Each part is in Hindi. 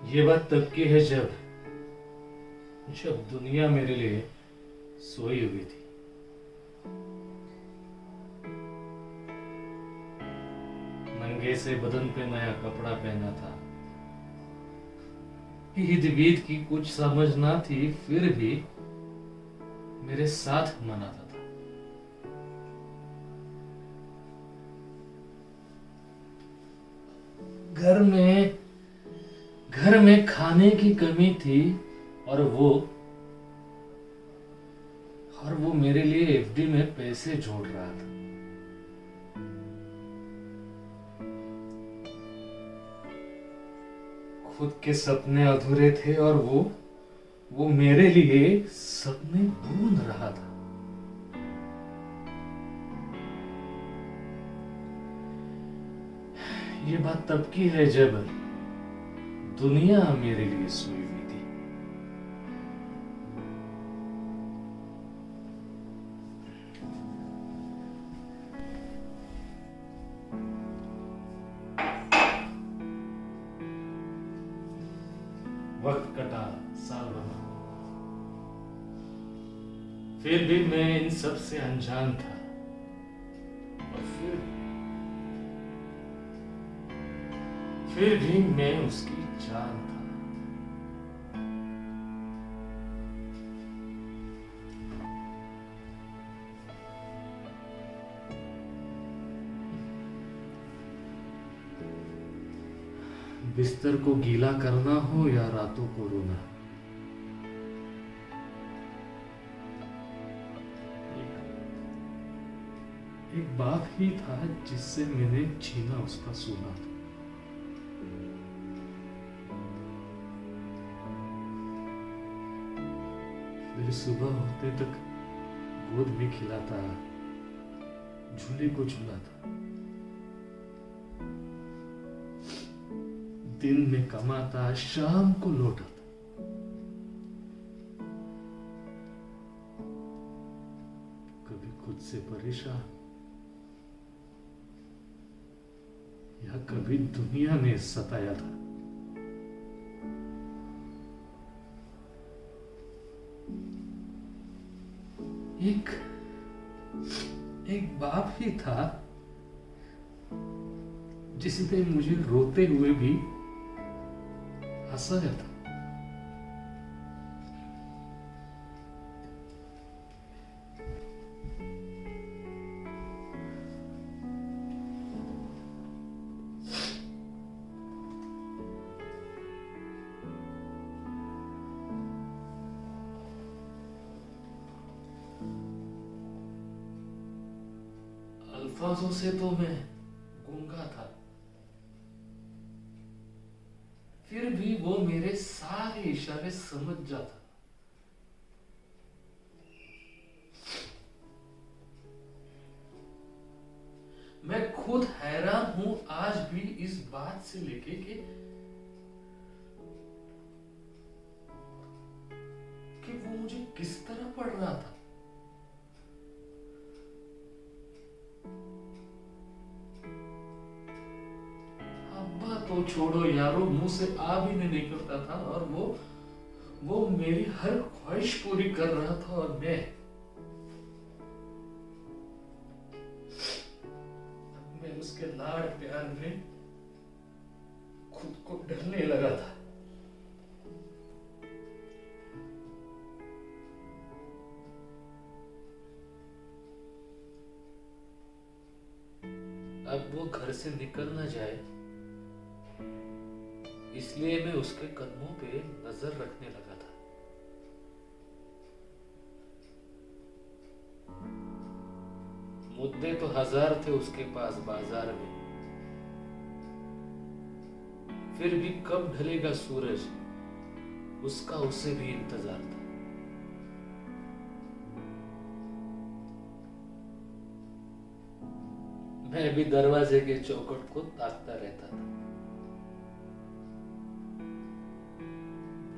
ये बात तब की है जब जब दुनिया मेरे लिए सोई हुई थी। नंगे से बदन पे नया कपड़ा पहना था। ईद वीद की कुछ समझ ना थी, फिर भी मेरे साथ मनाता था। घर में घर में खाने की कमी थी और वो मेरे लिए एफडी में पैसे जोड़ रहा था। खुद के सपने अधूरे थे और वो मेरे लिए सपने बूंद रहा था। ये बात तब की है जब दुनिया मेरे लिए सोई हुई थी। वक्त कटा साल भर, फिर भी मैं इन सब से अनजान था। और फिर भी मैं उसकी जान था। बिस्तर को गीला करना हो या रातों को रोना, एक बाप ही था जिससे मैंने छीना उसका सोना था। फिर सुबह होते तक गोद में खिलाता, झूले को झुलाता, दिन में कमाता, शाम को लौटाता। कभी खुद से परेशान या कभी दुनिया ने सताया था। एक एक बाप ही था जिसने मुझे रोते हुए भी हंसाया था। अल्फाजों से तो मैं गूंगा था, फिर भी वो मेरे सारे इशारे समझ जाता। मैं खुद हैरान हूं आज भी इस बात से लेके कि वो मुझे किस तरह पढ़ रहा था। तो छोड़ो यारो, मुंह से आ भी नहीं निकलता था और वो मेरी हर ख्वाहिश पूरी कर रहा था और मैं उसके लाड़ प्यार में खुद को डरने लगा था। अब वो घर से निकल ना जाए, इसलिए मैं उसके कदमों पे नजर रखने लगा था। मुद्दे तो हजार थे उसके पास बाजार में, फिर भी कब ढलेगा सूरज, उसका उसे भी इंतजार था। मैं भी दरवाजे के चौखट को ताकता रहता था।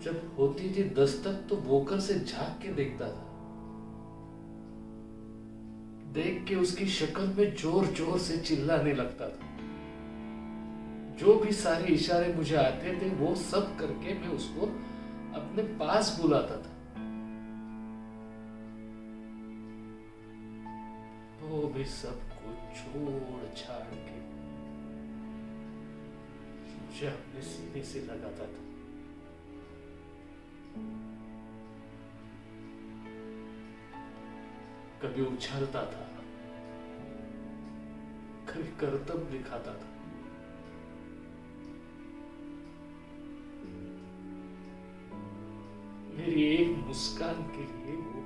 जब होती थी दस्तक तो वोकर से झांक के देखता था। देख के उसकी शक्ल में जोर जोर से चिल्लाने लगता था। जो भी सारे इशारे मुझे आते थे वो सब करके मैं उसको अपने पास बुलाता था। वो भी सब कुछ छोड़ छाड़ के मुझे अपने सीने से लगाता था। कभी उछलता था, कभी करतब दिखाता था। मेरी एक मुस्कान के लिए वो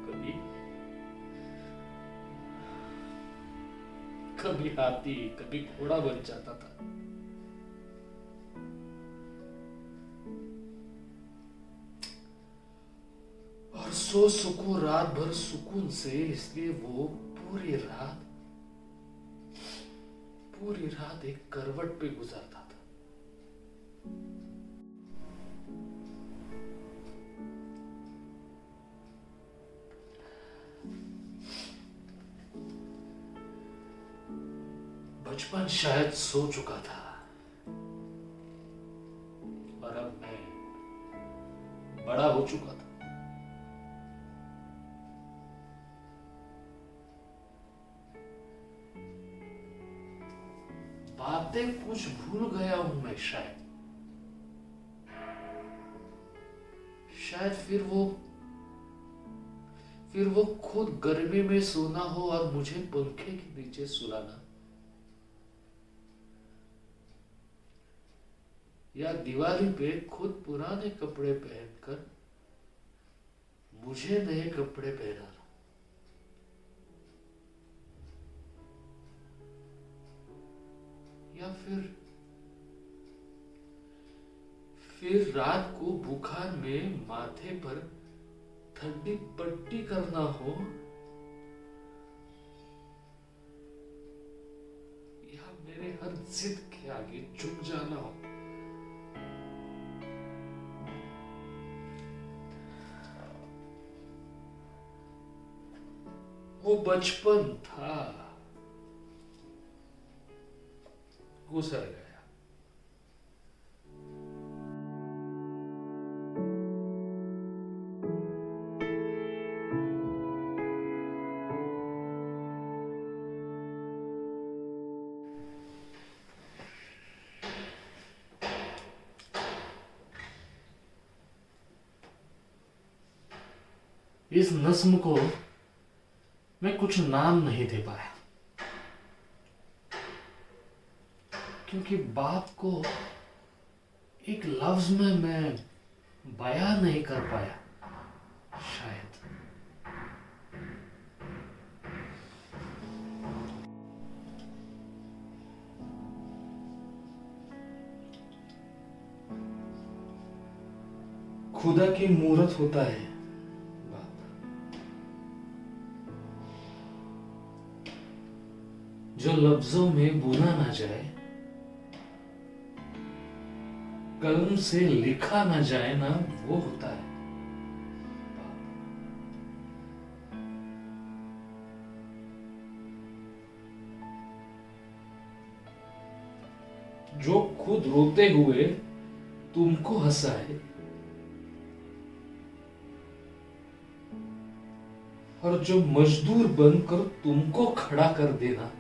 कभी हाथी, कभी घोड़ा बन जाता था। और सो सुकून रात भर सुकून से, इसलिए वो पूरी रात एक करवट पे गुजारता था। बचपन शायद सो चुका था और अब मैं बड़ा हो चुका था। बातें कुछ भूल गया हूं मैं शायद फिर वो खुद गर्मी में सोना हो और मुझे पंखे के नीचे सुलाना, या दिवाली पे खुद पुराने कपड़े पहनकर मुझे नए कपड़े पहनाना, या फिर रात को बुखार में माथे पर ठंडी पट्टी करना हो, या मेरे हर जिद के आगे झुक जाना हो। वो बचपन था, गुजर गया। इस नस्म को मैं कुछ नाम नहीं दे पाया, क्योंकि बात को एक लफ्ज में मैं बयां नहीं कर पाया शायद। खुदा की मूरत होता है जो लफ्जों में बोला ना जाए, कलम से लिखा ना जाए ना, वो होता है जो खुद रोते हुए तुमको हंसाए और जो मजदूर बनकर तुमको खड़ा कर देना,